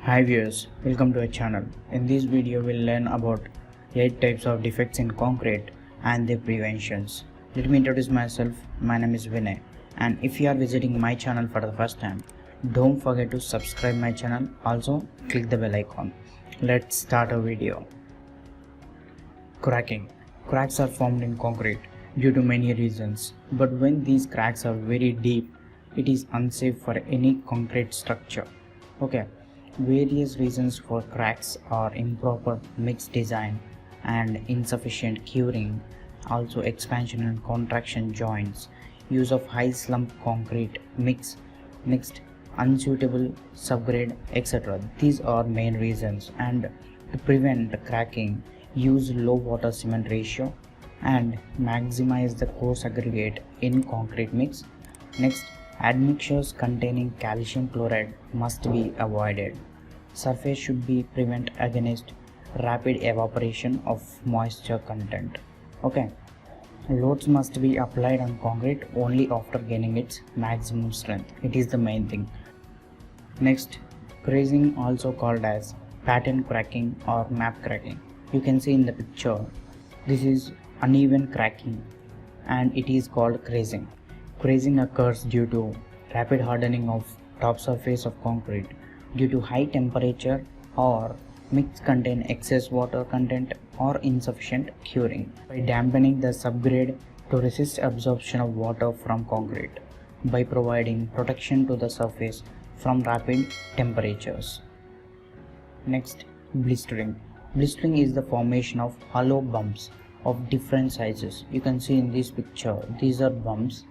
Hi viewers, welcome to our channel. In this video we'll learn about 8 types of defects in concrete and their preventions. Let me introduce myself. My name is Vinay, and if you are visiting my channel for the first time, don't forget to subscribe my channel. Also click the bell icon. Let's start our video. Cracking. Cracks are formed in concrete due to many reasons, but when these cracks are very deep, it is unsafe for any concrete structure. Okay. Various reasons for cracks are improper mix design and insufficient curing, also expansion and contraction joints, use of high slump concrete mixed unsuitable subgrade, etc. These are main reasons, and to prevent cracking, use low water cement ratio and maximize the coarse aggregate in concrete mix. Next, admixtures containing calcium chloride must be avoided. Surface should be prevent against rapid evaporation of moisture content. Okay. Loads must be applied on concrete only after gaining its maximum strength. It is the main thing. Next, crazing, also called as pattern cracking or map cracking. You can see in the picture, this is uneven cracking and it is called crazing. Crazing occurs due to rapid hardening of top surface of concrete due to high temperature, or mix contain excess water content or insufficient curing. By dampening the subgrade to resist absorption of water from concrete, by providing protection to the surface from rapid temperatures. Next, blistering. Blistering is the formation of hollow bumps of different sizes. You can see in this picture, these are bumps.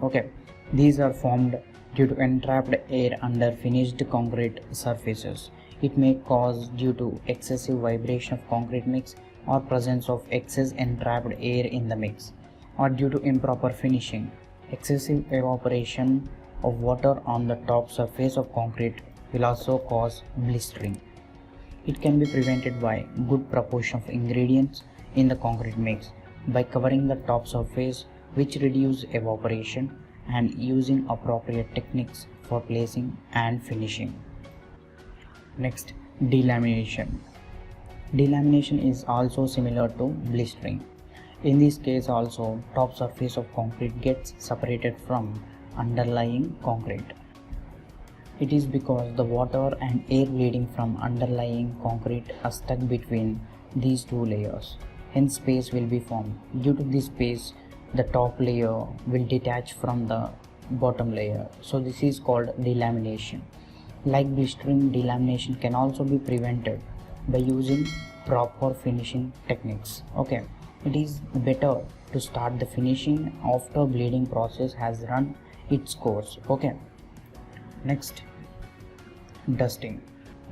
Okay, these are formed due to entrapped air under finished concrete surfaces. It may cause due to excessive vibration of concrete mix or presence of excess entrapped air in the mix, or due to improper finishing. Excessive evaporation of water on the top surface of concrete will also cause blistering. It can be prevented by good proportion of ingredients in the concrete mix, by covering the top surface which reduce evaporation, and using appropriate techniques for placing and finishing. Next, delamination. Delamination is also similar to blistering. In this case also, top surface of concrete gets separated from underlying concrete. It is because the water and air bleeding from underlying concrete are stuck between these two layers. Hence space will be formed. Due to this space, the top layer will detach from the bottom layer. So this is called delamination. Like blistering, delamination can also be prevented by using proper finishing techniques. Okay, it is better to start the finishing after bleeding process has run its course. Okay. Next, dusting.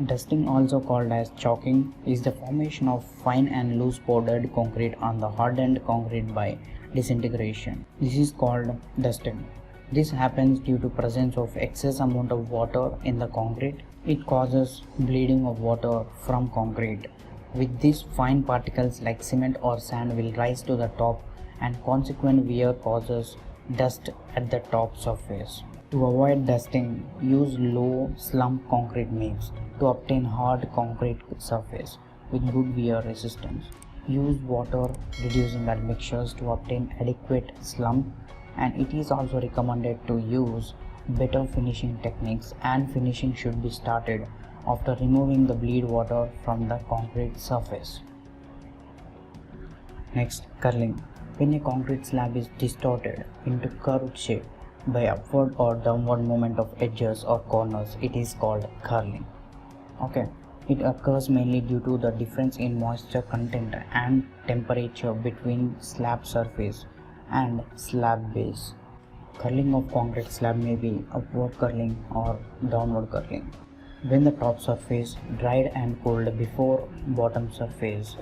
Dusting, also called as chalking, is the formation of fine and loose powdered concrete on the hardened concrete by disintegration. This is called dusting. This happens due to presence of excess amount of water in the concrete. It causes bleeding of water from concrete. With this, fine particles like cement or sand will rise to the top, and consequent wear causes dust at the top surface. To avoid dusting, use low slump concrete mix to obtain hard concrete surface with good wear resistance. Use water reducing admixtures to obtain adequate slump, and it is also recommended to use better finishing techniques, and finishing should be started after removing the bleed water from the concrete surface. Next, curling. When a concrete slab is distorted into curved shape by upward or downward movement of edges or corners, it is called curling. Okay. It occurs mainly due to the difference in moisture content and temperature between slab surface and slab base. Curling of concrete slab may be upward curling or downward curling. When the top surface dried and cooled before bottom surface,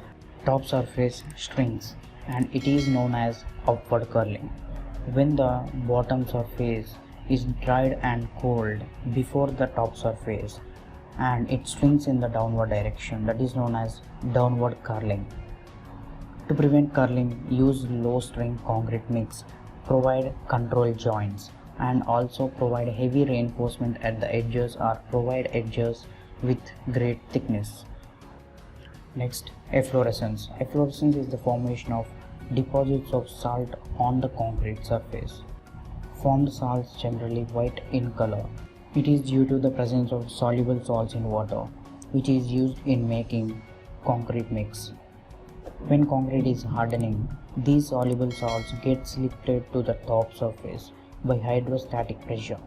top surface shrinks, and it is known as upward curling. When the bottom surface is dried and cooled before the top surface, and it swings in the downward direction, that is known as downward curling. To prevent curling, use low strength concrete mix, provide control joints, and also provide heavy reinforcement at the edges, or provide edges with great thickness. Next, efflorescence. Efflorescence is the formation of deposits of salt on the concrete surface. Formed salts generally white in color. It is due to the presence of soluble salts in water, which is used in making concrete mix. When concrete is hardening, these soluble salts get lifted to the top surface by hydrostatic pressure,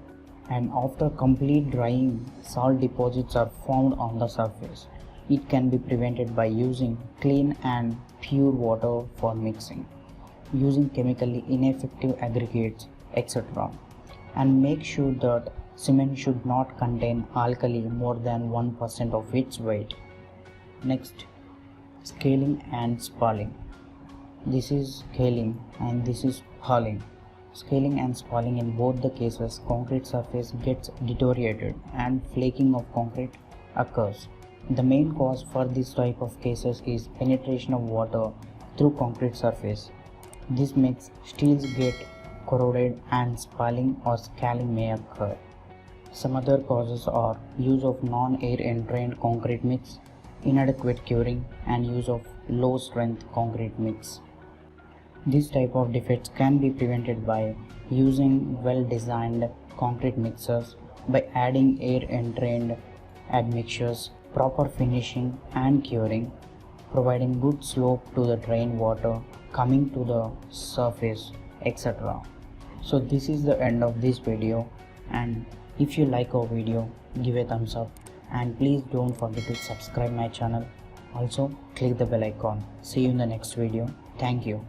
and after complete drying, salt deposits are formed on the surface. It can be prevented by using clean and pure water for mixing, using chemically ineffective aggregates, etc. And make sure that cement should not contain alkali more than 1% of its weight. Next, scaling and spalling. This is scaling and this is spalling. Scaling and spalling, in both the cases, concrete surface gets deteriorated and flaking of concrete occurs. The main cause for this type of cases is penetration of water through concrete surface. This makes steels get corroded and spalling or scaling may occur. Some other causes are use of non-air entrained concrete mix, inadequate curing, and use of low strength concrete mix. This type of defects can be prevented by using well designed concrete mixers, by adding air entrained admixtures, proper finishing and curing, providing good slope to the drain water coming to the surface, etc. So this is the end of this video, and if you like our video, give a thumbs up, and please don't forget to subscribe my channel. Also click the bell icon. See you in the next video. Thank you.